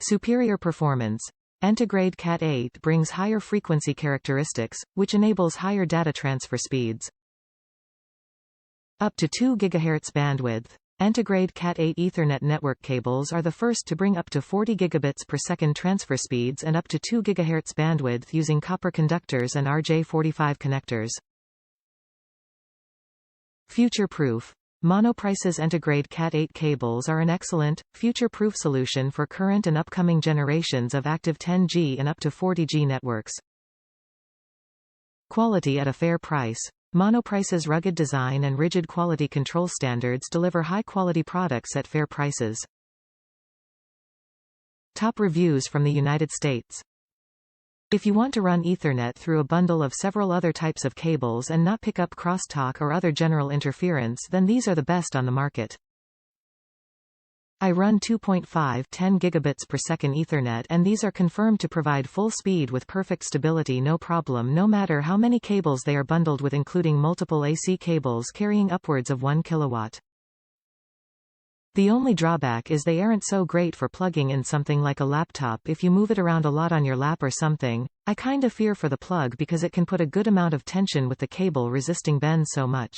Superior performance. Entegrade Cat8 brings higher frequency characteristics, which enables higher data transfer speeds. Up to 2 GHz bandwidth. Entegrade Cat8 Ethernet network cables are the first to bring up to 40 gigabits per second transfer speeds and up to 2 GHz bandwidth using copper conductors and RJ45 connectors. Future-proof. Monoprice's Entegrade Cat8 cables are an excellent, future-proof solution for current and upcoming generations of active 10G and up to 40G networks. Quality at a fair price. Monoprice's rugged design and rigid quality control standards deliver high-quality products at fair prices. Top reviews from the United States. If you want to run Ethernet through a bundle of several other types of cables and not pick up crosstalk or other general interference, then these are the best on the market. I run 2.5 10 gigabits per second Ethernet, and these are confirmed to provide full speed with perfect stability, no problem, no matter how many cables they are bundled with, including multiple AC cables carrying upwards of 1 kilowatt. The only drawback is they aren't so great for plugging in something like a laptop if you move it around a lot on your lap or something. I kinda fear for the plug because it can put a good amount of tension with the cable resisting bend so much.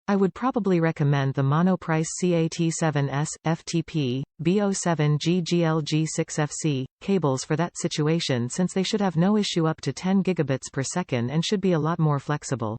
I would probably recommend the Monoprice Cat7S, FTP, B07G GLG6FC, cables for that situation, since they should have no issue up to 10 gigabits per second and should be a lot more flexible.